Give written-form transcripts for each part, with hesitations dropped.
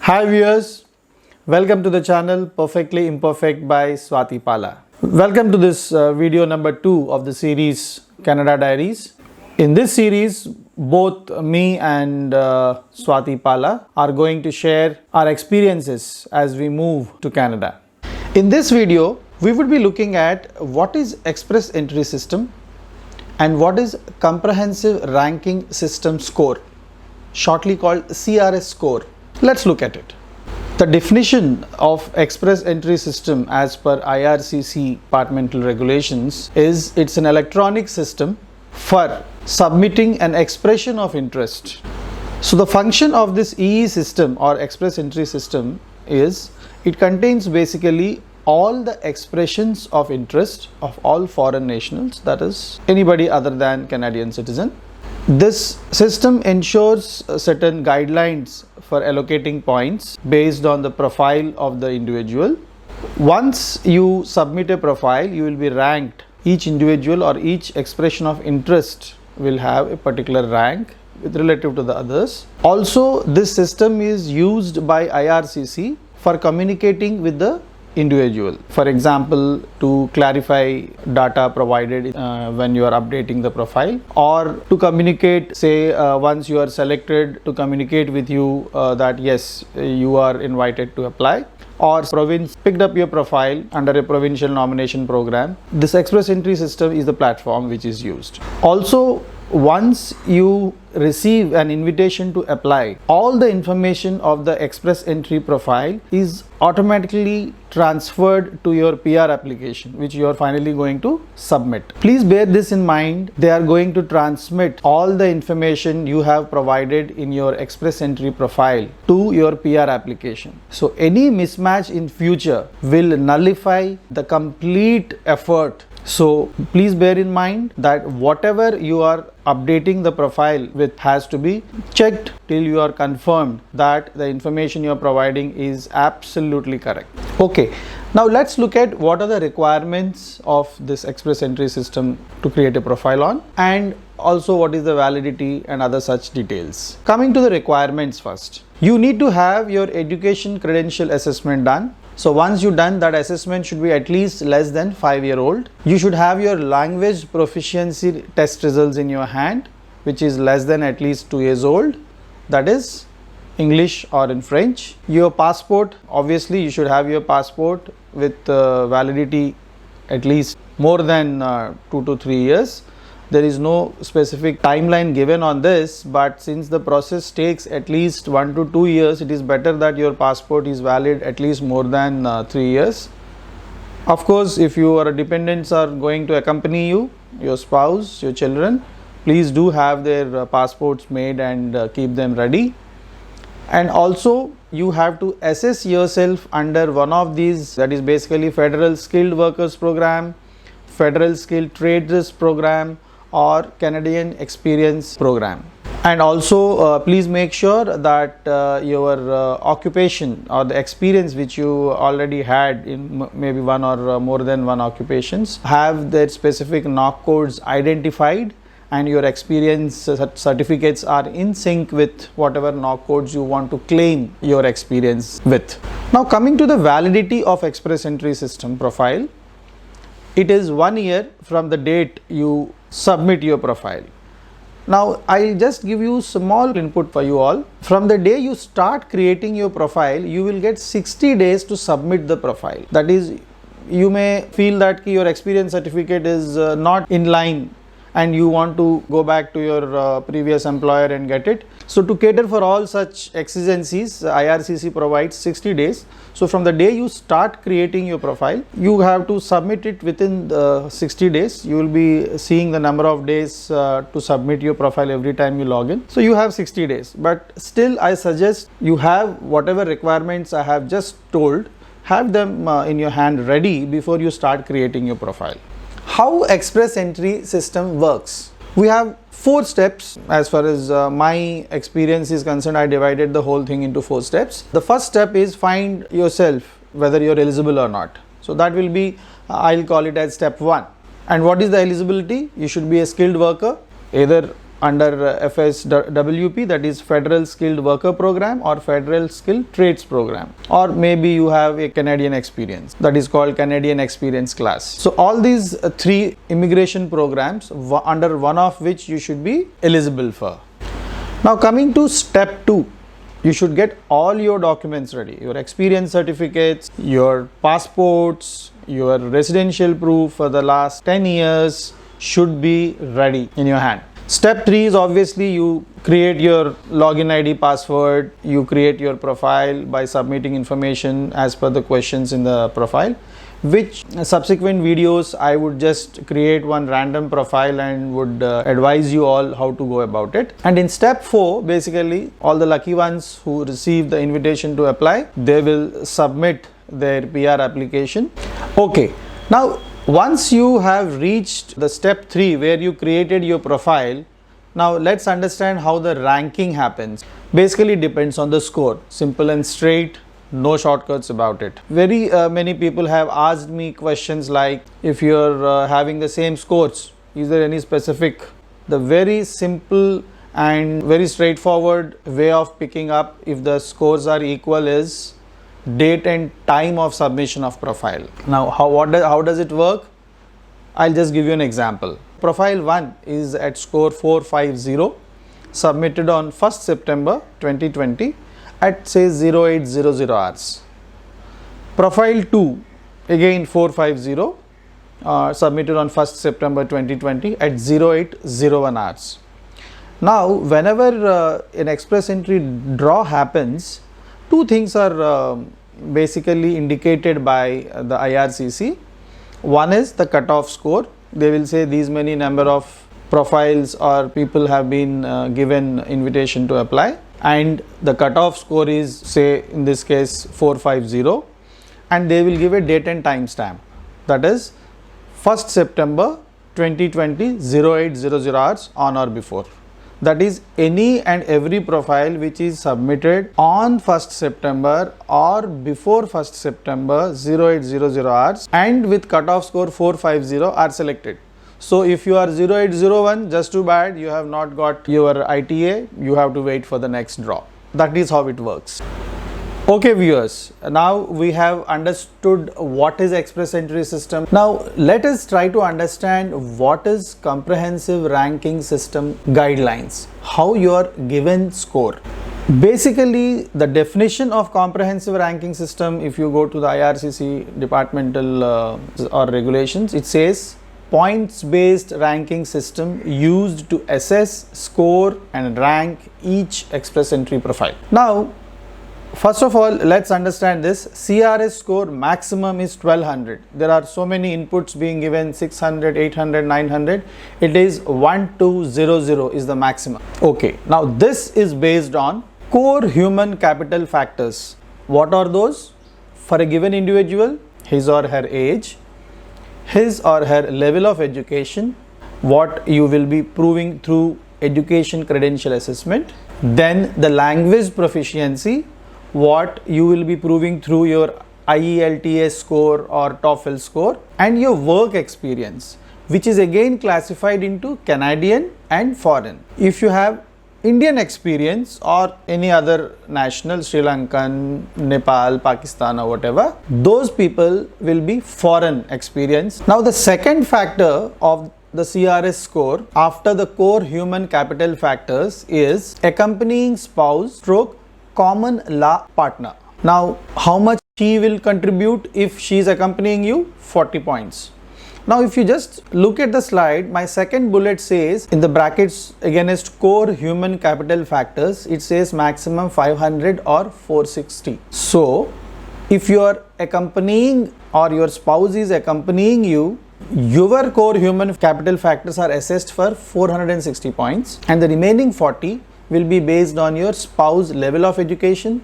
Hi viewers, welcome to the channel Perfectly Imperfect by Swati Pala. Welcome to this video number 2 of the series Canada Diaries. In this series, both me and Swati Pala are going to share our experiences as we move to Canada. In this video, we would be looking at what is Expressentry system and what is Comprehensive Ranking System Score, shortly called CRS Score. Let's look at it. The definition of Expressentry system as per IRCC departmental regulations is it's an electronic system for submitting an expression of interest. So the function of this EE system or Expressentry system is it contains basically all the expressions of interest of all foreign nationals, that is anybody other than Canadian citizen. This system ensures certain guidelines for allocating points based on the profile of the individual. Once you submit a profile, you will be ranked. Each individual or each expression of interest will have a particular rank with relative to the others. Also, this system is used by IRCC for communicating with the individual. For example, to clarify data provided when you are updating the profile, or to communicate, say once you are selected, to communicate with you that yes, you are invited to apply, or province picked up your profile under a provincial nomination program. This Expressentry system is the platform which is used. Also, once you receive an invitation to apply, all the information of the Expressentry profile is automatically transferred to your PR application, which you are finally going to submit. Please bear this in mind. They are going to transmit all the information you have provided in your Expressentry profile to your PR application. So any mismatch in future will nullify the complete effort. So please bear in mind that whatever you are updating the profile with has to be checked till you are confirmed that the information you are providing is absolutely correct. Okay, now let's look at what are the requirements of this Expressentry system to create a profile on, and also what is the validity and other such details. Coming to the requirements first, you need to have your education credential assessment done. So once you've done that, assessment should be at least less than 5-year-old. You should have your language proficiency test results in your hand, which is less than at least 2 years old, that is English or in French. Your passport, obviously you should have your passport with validity at least more than 2 to 3 years. There is no specific timeline given on this, but since the process takes at least 1 to 2 years, it is better that your passport is valid at least more than 3 years. Of course, if your dependents are going to accompany you, your spouse, your children, please do have their passports made and keep them ready. And also, you have to assess yourself under one of these, that is basically Federal Skilled Workers Program, Federal Skilled Traders Program, or Canadian Experience Program. And also please make sure that your occupation or the experience which you already had in maybe one or more than one occupations have their specific knock codes identified, and your experience certificates are in sync with whatever knock codes you want to claim your experience with. Now coming to the validity of Expressentry system profile, it is 1 year from the date you submit your profile. Now I'll just give you small input for you all. From the day you start creating your profile, you will get 60 days to submit the profile. That is, you may feel that your experience certificate is not in line and you want to go back to your previous employer and get it. So to cater for all such exigencies, IRCC provides 60 days. So from the day you start creating your profile, you have to submit it within the 60 days. You will be seeing the number of days to submit your profile every time you log in. So you have 60 days, but still I suggest you have whatever requirements I have just told, have them in your hand ready before you start creating your profile. How Expressentry system works? We have 4 steps. As far as my experience is concerned, I divided the whole thing into 4 steps. The first step is find yourself whether you're eligible or not. So that will be, I'll call it as step 1. And what is the eligibility? You should be a skilled worker, either under FSWP, that is Federal Skilled Worker Program or Federal Skilled Trades Program, or maybe you have a Canadian experience, that is called Canadian Experience Class. So all these three immigration programs, under one of which you should be eligible for. Now coming to step 2, you should get all your documents ready, your experience certificates, your passports, your residential proof for the last 10 years should be ready in your hand. Step 3 is obviously you create your login ID, password, you create your profile by submitting information as per the questions in the profile, which subsequent videos I would just create one random profile and would advise you all how to go about it. And in step 4, basically all the lucky ones who receive the invitation to apply, they will submit their PR application. Okay, now once you have reached the step 3 where you created your profile, now let's understand how the ranking happens. Basically depends on the score, simple and straight. No shortcuts about it. Very many people have asked me questions like, if you're having the same scores, is there any specific? The very simple and very straightforward way of picking up if the scores are equal is date and time of submission of profile. Now how does it work? I'll just give you an example. Profile 1 is at score 450, submitted on 1st September 2020 at say 0800 hours. Profile 2 again 450, submitted on 1st September 2020 at 0801 hours. Now whenever an Expressentry draw happens, two things are basically indicated by the IRCC. One is the cutoff score. They will say these many number of profiles or people have been given invitation to apply, and the cutoff score is, say in this case 450, and they will give a date and time stamp, that is 1st September 2020 0800 hours on or before. That is any and every profile which is submitted on 1st September or before 1st September 0800 hours and with cutoff score 450 are selected. So if you are 0801, just too bad, you have not got your ITA, you have to wait for the next draw. That is how it works. Okay viewers, now we have understood what is Expressentry system. Now let us try to understand what is comprehensive ranking system guidelines, how you are given score. Basically the definition of comprehensive ranking system, if you go to the IRCC departmental or regulations, it says points based ranking system used to assess, score and rank each Expressentry profile. Now first of all, let's understand this. CRS score maximum is 1200. There are so many inputs being given, 600, 800, 900. It is 1200 is the maximum. Okay, now this is based on core human capital factors. What are those? For a given individual, his or her age, his or her level of education, what you will be proving through education credential assessment, then the language proficiency, what you will be proving through your IELTS score or TOEFL score, and your work experience, which is again classified into Canadian and foreign. If you have Indian experience or any other national, Sri Lankan, Nepal, Pakistan or whatever, those people will be foreign experience. Now the second factor of the CRS score after the core human capital factors is accompanying spouse stroke common law partner. Now how much she will contribute if she is accompanying you? 40 points. Now if you just look at the slide, my second bullet says in the brackets against core human capital factors, it says maximum 500 or 460. So if you are accompanying or your spouse is accompanying you, your core human capital factors are assessed for 460 points and the remaining 40 will be based on your spouse level of education,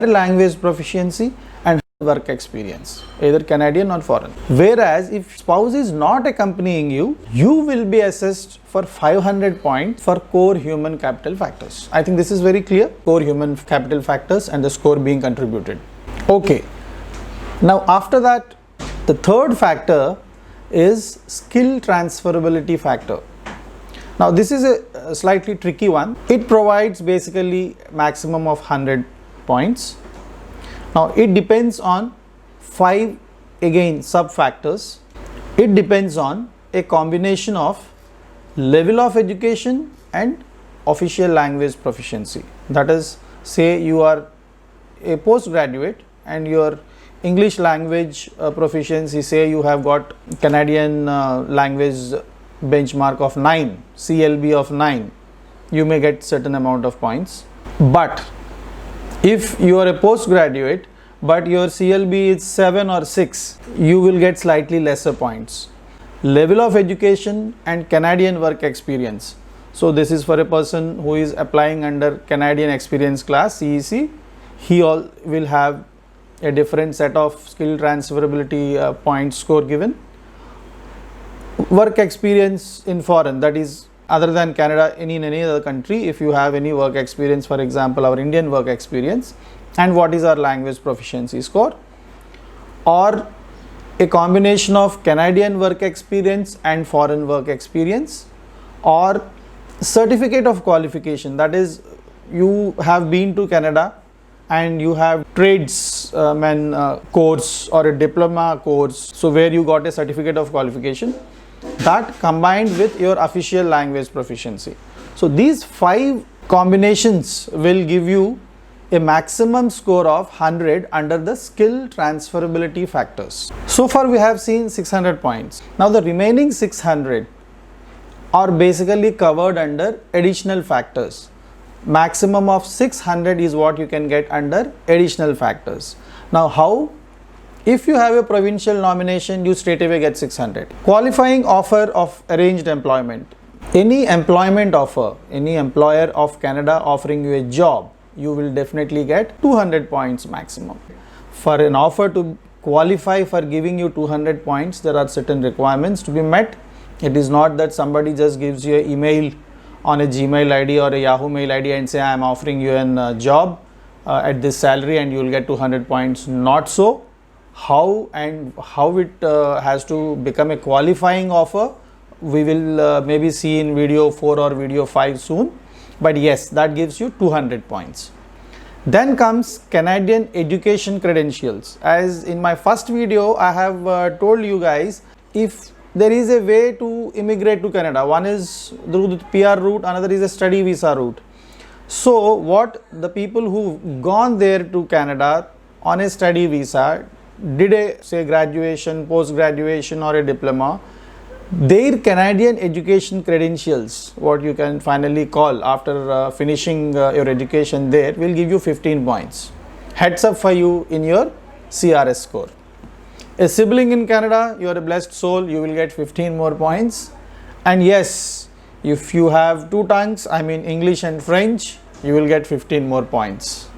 language proficiency and work experience, either Canadian or foreign. Whereas if spouse is not accompanying you, you will be assessed for 500 points for core human capital factors. I think this is very clear, core human capital factors and the score being contributed. Okay, now after that, the third factor is skill transferability factor. Now this is a slightly tricky one. It provides basically maximum of 100 points. Now it depends on 5 again sub factors. It depends on a combination of level of education and official language proficiency. That is, say you are a postgraduate and your English language proficiency, say you have got Canadian language benchmark of 9, CLB of 9, you may get certain amount of points. But if you are a postgraduate but your CLB is 7 or 6, you will get slightly lesser points. Level of education and Canadian work experience. So this is for a person who is applying under Canadian experience class, CEC. He all will have a different set of skill transferability point score given. Work experience in foreign, that is other than Canada, in any other country, if you have any work experience, for example our Indian work experience, and what is our language proficiency score, or a combination of Canadian work experience and foreign work experience, or certificate of qualification, that is you have been to Canada and you have tradesman course or a diploma course, so where you got a certificate of qualification, that combined with your official language proficiency. So these 5 combinations will give you a maximum score of 100 under the skill transferability factors. So far we have seen 600 points. Now the remaining 600 are basically covered under additional factors. Maximum of 600 is what you can get under additional factors. Now how? If you have a provincial nomination, you straight away get 600. Qualifying offer of arranged employment. Any employment offer, any employer of Canada offering you a job, you will definitely get 200 points maximum. For an offer to qualify for giving you 200 points, there are certain requirements to be met. It is not that somebody just gives you an email on a Gmail ID or a Yahoo Mail ID and say I am offering you a job at this salary and you will get 200 points. Not so. How it has to become a qualifying offer, we will maybe see in video 4 or video 5 soon. But yes, that gives you 200 points. Then comes Canadian education credentials. As in my first video, I have told you guys, if there is a way to immigrate to Canada, one is through the PR route, another is a study visa route. So what the people who've gone there to Canada on a study visa, did a say graduation, post graduation or a diploma, their Canadian education credentials, what you can finally call after finishing your education there, will give you 15 points. Heads up for you in your CRS score. A sibling in Canada, you are a blessed soul, you will get 15 more points. And yes, if you have 2 tongues, I mean English and French, you will get 15 more points.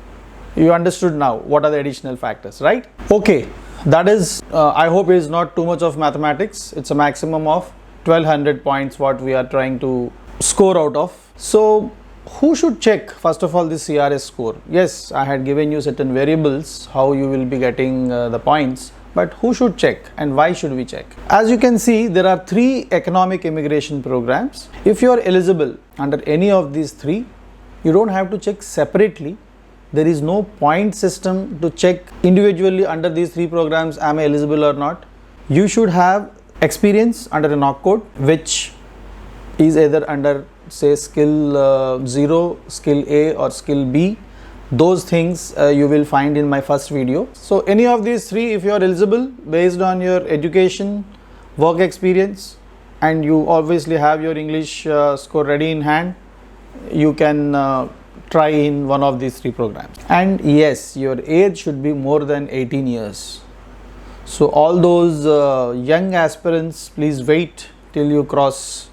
You understood now what are the additional factors, right? Okay, that is, I hope it is not too much of mathematics. It's a maximum of 1200 points what we are trying to score out of. So who should check first of all this CRS score? Yes, I had given you certain variables how you will be getting the points, but who should check and why should we check? As you can see, there are 3 economic immigration programs. If you are eligible under any of these 3, you don't have to check separately. There is no point system to check individually under these 3 programs, am I eligible or not. You should have experience under a knock code, which is either under say skill 0, skill A or skill B. Those things you will find in my first video. So any of these 3, if you are eligible based on your education, work experience, and you obviously have your English score ready in hand, you can try in one of these 3 programs. And yes, your age should be more than 18 years. So all those young aspirants, please wait till you cross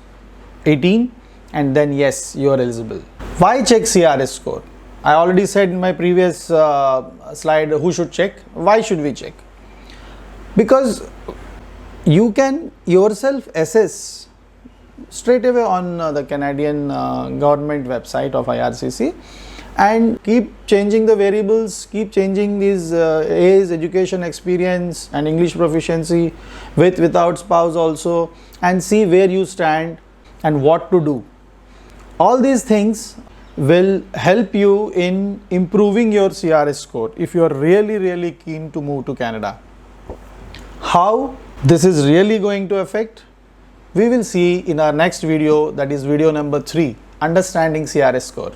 18 and then yes, you are eligible. Why check CRS score? I already said in my previous slide who should check. Why should we check? Because you can yourself assess straight away on the Canadian government website of IRCC and keep changing the variables, keep changing these age, education experience and English proficiency with without spouse also, and see where you stand and what to do All these things will help you in improving your CRS score if you are really keen to move to Canada. How this is really going to affect, we will see in our next video, that is video number 3, understanding CRS score.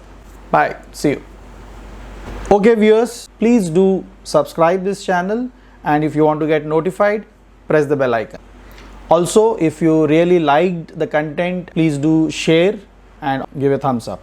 Bye, see you. Okay viewers, please do subscribe this channel, and if you want to get notified, press the bell icon. Also, if you really liked the content, please do share and give a thumbs up.